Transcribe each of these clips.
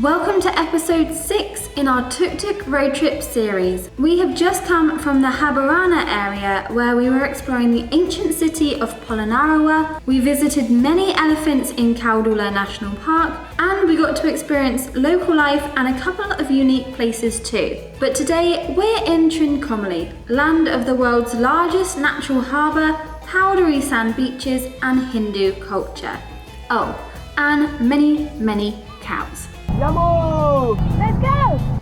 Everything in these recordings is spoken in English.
Welcome to episode 6 in our TukTuk Road Trip series. We have just come from the Habarana area where we were exploring the ancient city of Polonnaruwa. We visited many elephants in Caldula National Park and we got to experience local life and a couple of unique places too. But today we're in Trincomalee, land of the world's largest natural harbour, powdery sand beaches and Hindu culture. Oh, and many cows. Yamo! Let's go!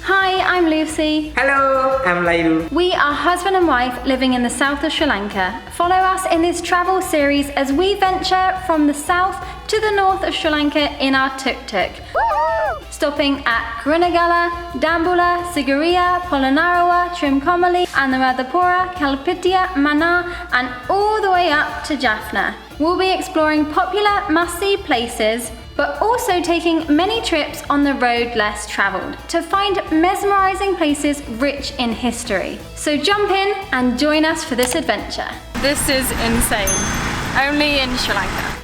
Hi, I'm Lucie. Hello, I'm Lairu. We are husband and wife living in the south of Sri Lanka. Follow us in this travel series as we venture from the south to the north of Sri Lanka in our tuk-tuk. Stopping at Kurunegala, Dambulla, Sigiriya, Polonnaruwa, Trincomalee, Anuradhapura, Kalpitiya, Mannar and all the way up to Jaffna. We'll be exploring popular must-see places but also taking many trips on the road less travelled to find mesmerising places rich in history. So jump in and join us for this adventure. This is insane. Only in Sri Lanka.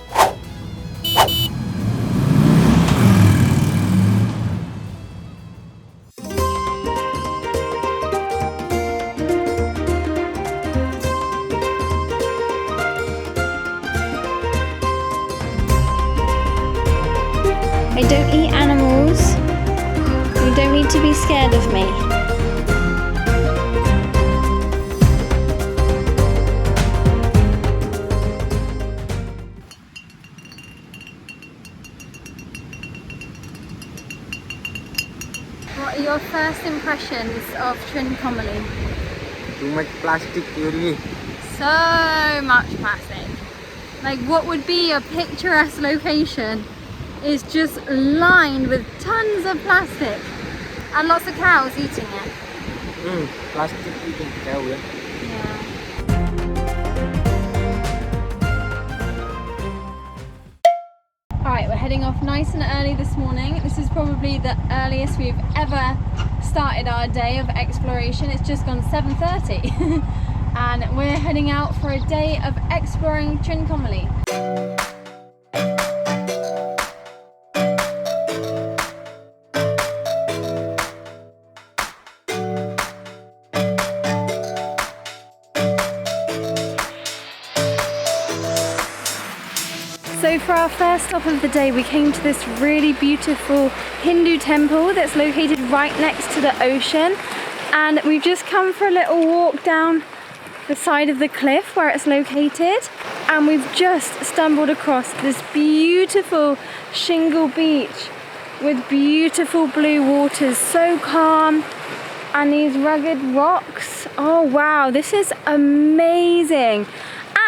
I don't eat animals. You don't need to be scared of me. What are your first impressions of Trincomalee? Too much plastic area. So much plastic. Like, what would be a picturesque location is just lined with tons of plastic and lots of cows eating it. Plastic eating cow, yeah. Alright, we're heading off nice and early this morning. This is probably the earliest we've ever started our day of exploration. It's just gone 7:30 and we're heading out for a day of exploring Trincomalee. So for our first stop of the day, we came to this really beautiful Hindu temple that's located right next to the ocean. And we've just come for a little walk down the side of the cliff where it's located. And we've just stumbled across this beautiful shingle beach with beautiful blue waters, so calm. And these rugged rocks. Oh wow, this is amazing.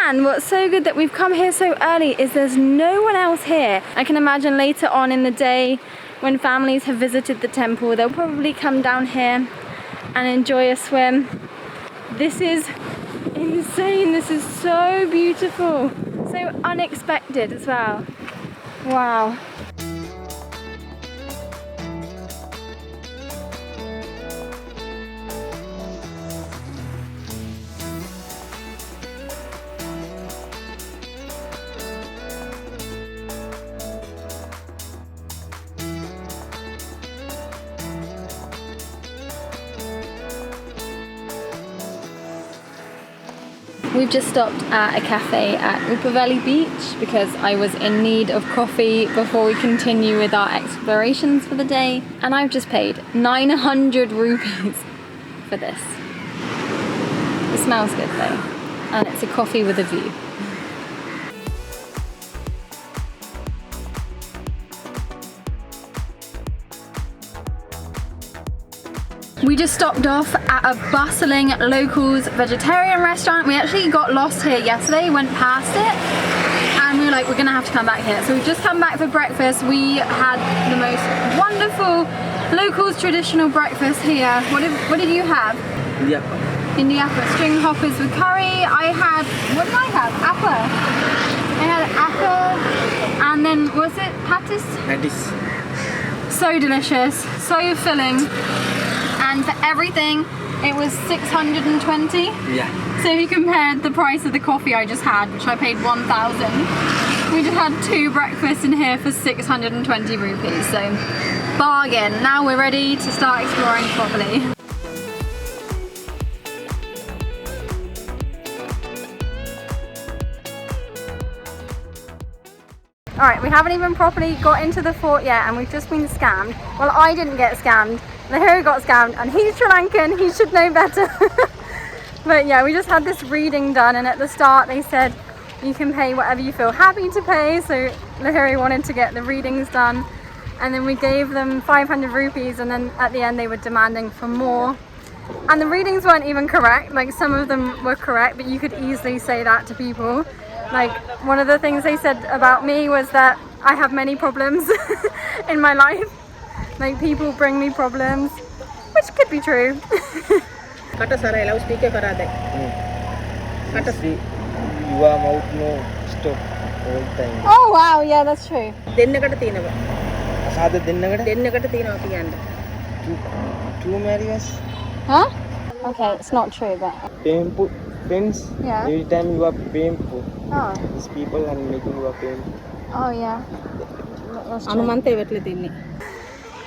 And what's so good that we've come here so early is there's no one else here. I can imagine later on in the day when families have visited the temple, they'll probably come down here and enjoy a swim. This is insane. This is so beautiful. So unexpected as well. Wow. We've just stopped at a cafe at Uppuveli beach because I was in need of coffee before we continue with our explorations for the day. And I've just paid 900 rupees for this. It smells good though. And it's a coffee with a view. We just stopped off at a bustling locals vegetarian restaurant. We actually got lost here yesterday, went past it, and we were like, we're gonna have to come back here. So we've just come back for breakfast. We had the most wonderful locals traditional breakfast here. What did you have? Indiapa, string hoppers with curry. I had, what did I have? Appa. I had appa, and then, was it patties? Patties. So delicious, so filling. And for everything, it was 620. Yeah. So if you compared the price of the coffee I just had, which I paid 1,000, we just had 2 breakfasts in here for 620 rupees, so bargain. Now we're ready to start exploring properly. Alright, we haven't even properly got into the fort yet and we've just been scammed. Well, I didn't get scammed, Lahiri got scammed, and he's Sri Lankan, he should know better. But yeah, we just had this reading done, and at the start they said you can pay whatever you feel happy to pay, so Lahiri wanted to get the readings done, and then we gave them 500 rupees, and then at the end they were demanding for more. And the readings weren't even correct, like some of them were correct, but you could easily say that to people. Like, one of the things they said about me was that I have many problems in my life. Like, people bring me problems, which could be true. You are mouth no stop all time. Oh wow, yeah, that's true. Two Marias. Huh? Okay, it's not true, but... Painful. Friends, Yeah. every time you are painful. Oh. These people are making you are painful. Oh yeah. That's true.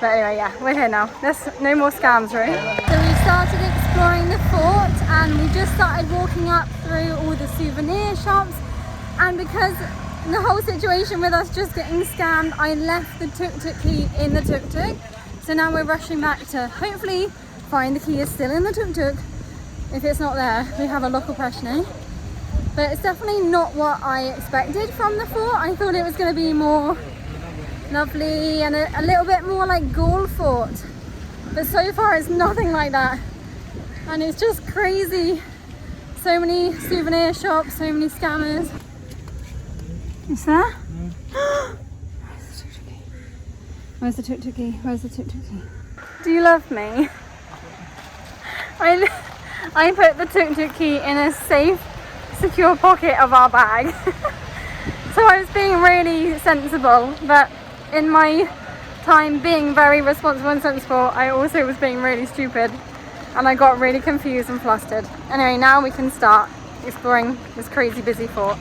But anyway, yeah, we're here now. There's no more scams, right? So we started exploring the fort and we just started walking up through all the souvenir shops, and because the whole situation with us just getting scammed, I left the tuk-tuk key in the tuk-tuk. So now we're rushing back to hopefully find the key is still in the tuk-tuk. If it's not there, we have a local question. But it's definitely not what I expected from the fort. I thought it was going to be more lovely and a little bit more like Gaul fort, but so far it's nothing like that, and it's just crazy. So many souvenir shops, so many scammers. Is there? Where's the tuk-tuk key? Where's the tuk-tuk key? Do you love me? I put the tuk-tuk key in a safe, secure pocket of our bag. So I was being really sensible, but in my time being very responsible and sensible, I also was being really stupid, and I got really confused and flustered. Anyway, now we can start exploring this crazy busy fort.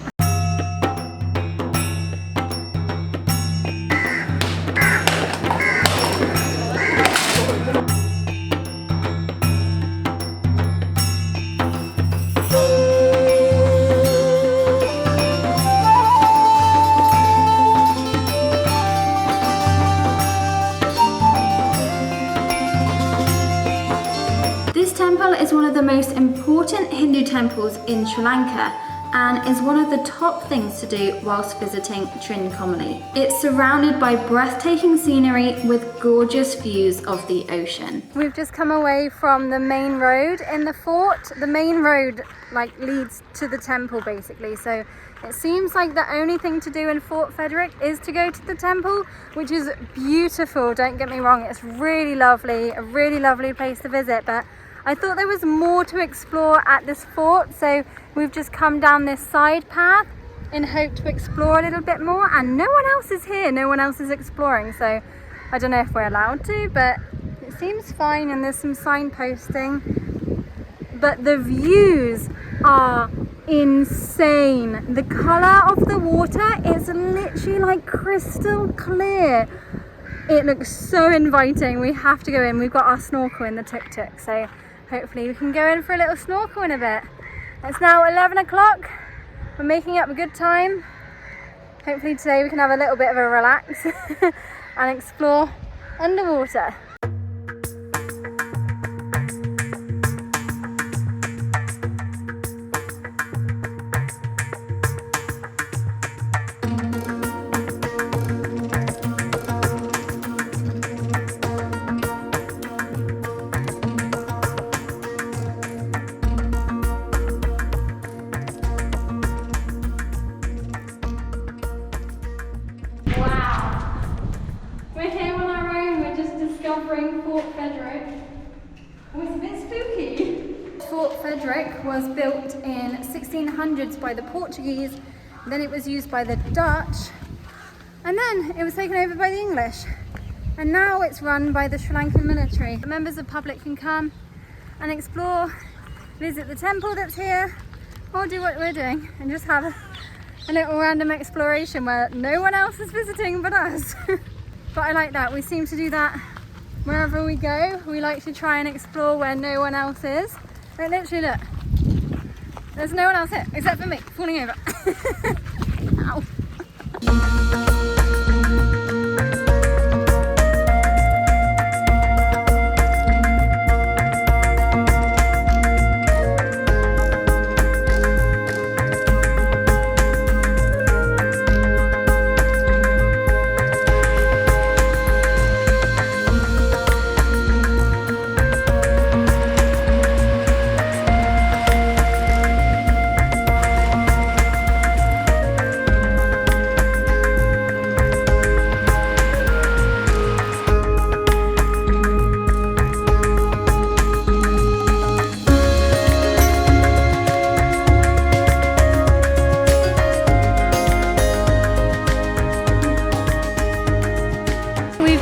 Is one of the most important Hindu temples in Sri Lanka and is one of the top things to do whilst visiting Trincomalee. It's surrounded by breathtaking scenery with gorgeous views of the ocean. We've just come away from the main road in the fort. The main road like leads to the temple basically, so it seems like the only thing to do in Fort Federick is to go to the temple, which is beautiful, don't get me wrong, it's really lovely, a really lovely place to visit, but I thought there was more to explore at this fort, so we've just come down this side path in hope to explore a little bit more, and no one else is here, no one else is exploring, so I don't know if we're allowed to, but it seems fine, and there's some signposting. But the views are insane. The colour of the water is literally like crystal clear. It looks so inviting. We have to go in. We've got our snorkel in the tuk-tuk, so hopefully we can go in for a little snorkel in a bit. It's now 11 o'clock. We're making up a good time. Hopefully today we can have a little bit of a relax and explore underwater. Fort Federick. Oh, it's a bit spooky. Fort Federick was built in 1600s by the Portuguese, then it was used by the Dutch, and then it was taken over by the English. And now it's run by the Sri Lankan military. Members of the public can come and explore, visit the temple that's here, or do what we're doing and just have a little random exploration where no one else is visiting but us. But I like that. We seem to do that wherever we go. We like to try and explore where no one else is. Like literally look. There's no one else here except for me falling over. Ow.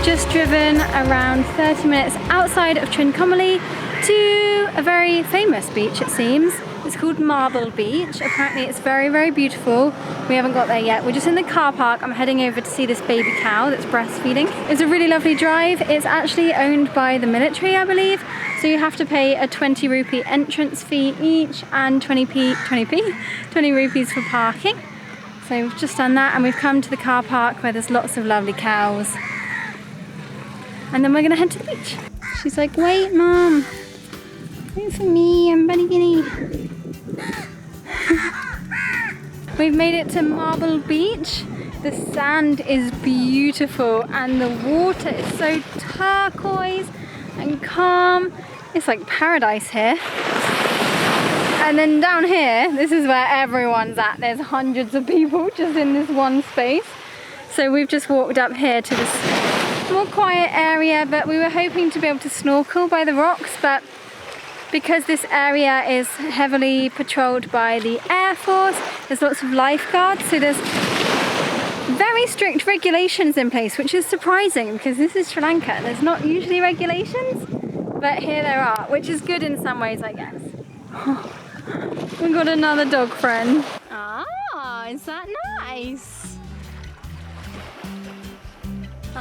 Just driven around 30 minutes outside of Trincomalee to a very famous beach, it seems. It's called Marble Beach. Apparently it's very, very beautiful. We haven't got there yet. We're just in the car park. I'm heading over to see this baby cow that's breastfeeding. It's a really lovely drive. It's actually owned by the military, I believe. So you have to pay a 20 rupee entrance fee each and 20 rupees for parking. So we've just done that and we've come to the car park where there's lots of lovely cows. And then we're gonna head to the beach. She's like, wait, Mom. Wait for me, I'm bunny guinea. We've made it to Marble Beach. The sand is beautiful and the water is so turquoise and calm. It's like paradise here. And then down here, this is where everyone's at. There's hundreds of people just in this one space. So we've just walked up here to this more quiet area, but we were hoping to be able to snorkel by the rocks, but because this area is heavily patrolled by the Air Force, there's lots of lifeguards, so there's very strict regulations in place, which is surprising because this is Sri Lanka. There's not usually regulations, but here there are, which is good in some ways, I guess. We've got another dog friend. Ah, is that nice?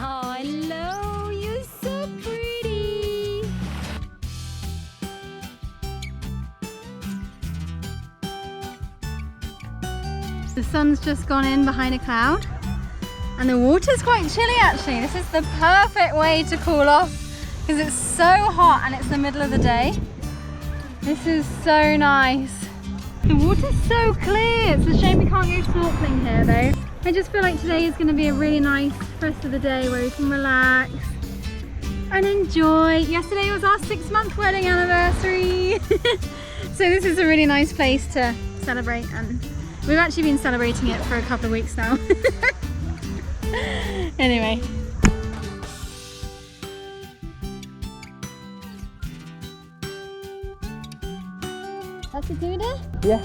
Oh, hello, you're so pretty. The sun's just gone in behind a cloud and the water's quite chilly actually. This is the perfect way to cool off because it's so hot and it's the middle of the day. This is so nice. The water's so clear. It's a shame we can't go snorkeling here though. I just feel like today is going to be a really nice rest of the day where we can relax and enjoy. Yesterday was our 6-month wedding anniversary. So this is a really nice place to celebrate and we've actually been celebrating it for a couple of weeks now. Anyway. Has to do it? Yeah.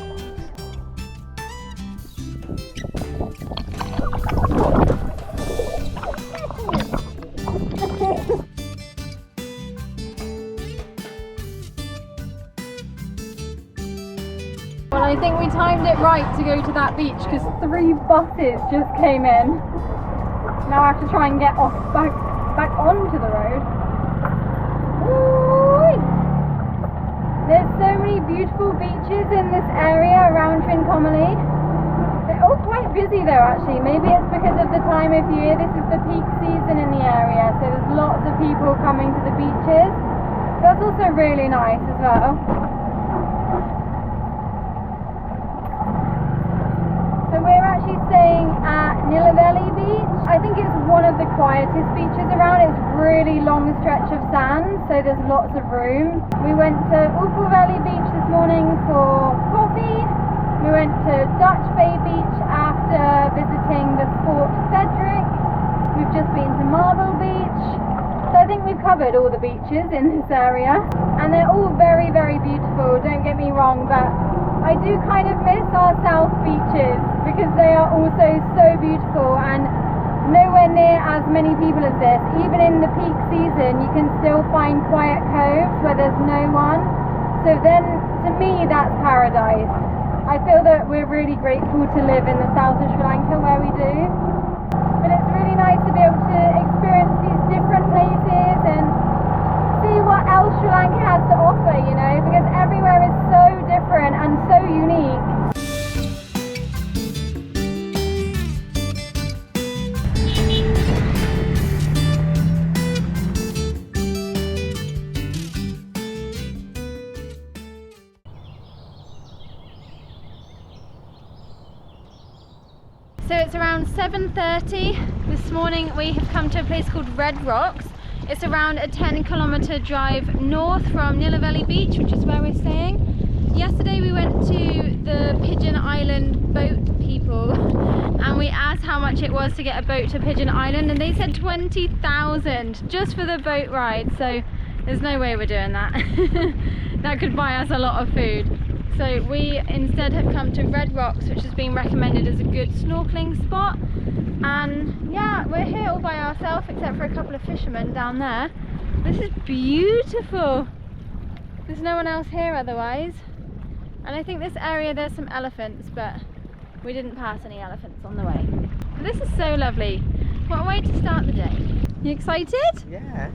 Well, I think we timed it right to go to that beach because 3 buses just came in. Now I have to try and get off back onto the road. Ooh! There's so many beautiful beaches in this area around Trincomalee. They're all quite busy though actually. Maybe it's because of the time of year. This is the peak season in the area, so there's lots of people coming to the beaches. That's also really nice as well. So we're actually staying at Nilaveli beach. I think it's one of the quietest beaches around. It's really long stretch of sand, so there's lots of room. We went to Uppuveli beach this morning for coffee. We went to Dutch Bay beach after visiting the Fort Federick. We've just been to Marble beach. So I think we've covered all the beaches in this area. And they're all very, very beautiful, don't get me wrong, but I do kind of miss our south beaches because they are also so beautiful and nowhere near as many people as this. Even in the peak season you can still find quiet coves where there's no one. So then to me that's paradise. I feel that we're really grateful to live in the south of Sri Lanka where we do. But it's really nice to be able to experience these different places and see what else Sri Lanka has to offer, you know, because everywhere is so different and so unique. So it's around 7:30 this morning. We have come to a place called Red Rocks. It's around a 10-kilometer drive north from Nilaveli beach, which is where we're staying. Yesterday we went to the Pigeon Island boat people and we asked how much it was to get a boat to Pigeon Island, and they said 20,000 just for the boat ride. So there's no way we're doing that. That could buy us a lot of food. So we instead have come to Red Rocks, which has been recommended as a good snorkeling spot. And yeah, we're here all by ourselves except for a couple of fishermen down there. This is beautiful. There's no one else here otherwise. And I think this area there's some elephants, but we didn't pass any elephants on the way. But this is so lovely. What a way to start the day. You excited? Yeah.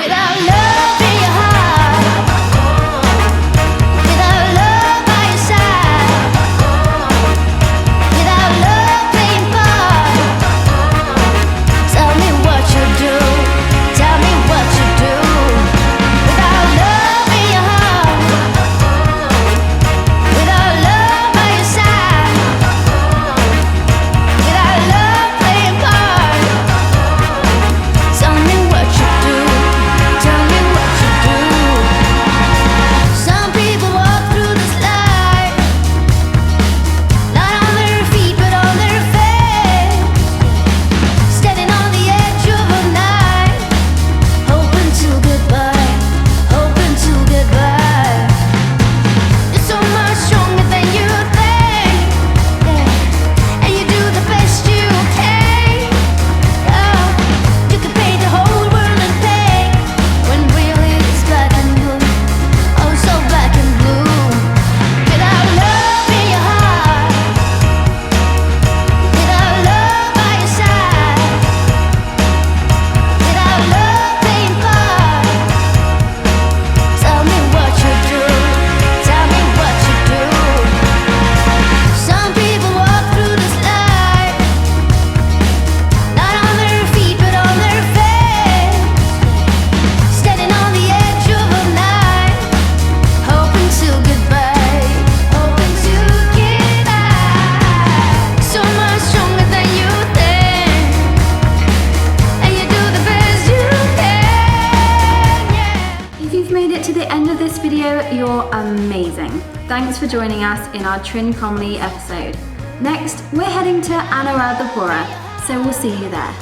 Without love in your heart, without love by your side, without love playing part, tell me what you do, tell me what you do. Without love in your heart, without love by your side, without love playing part, tell me what you do. Tell me what you do. Some people walk through this life, not on their feet but on their face, standing on the edge of a night, hoping to get by, hoping to get by. You're so much stronger than you think, yeah, and you do the best you can. Oh, you could paint the whole world in pink, when really it's black and blue, oh so black and blue. Without love in your heart, without love by your side, without love playing part, tell me what you do, tell me what you do. Some people walk through this life, not on their feet but on their face, standing on the edge of a night, hoping to get by, hoping to get by. So much stronger than you think, and you do the best you can, yeah. If you've made it to the end of this video, you're amazing. Thanks for joining us in our Trincomalee episode. Next, we're heading to Anuradhapura, so we'll see you there.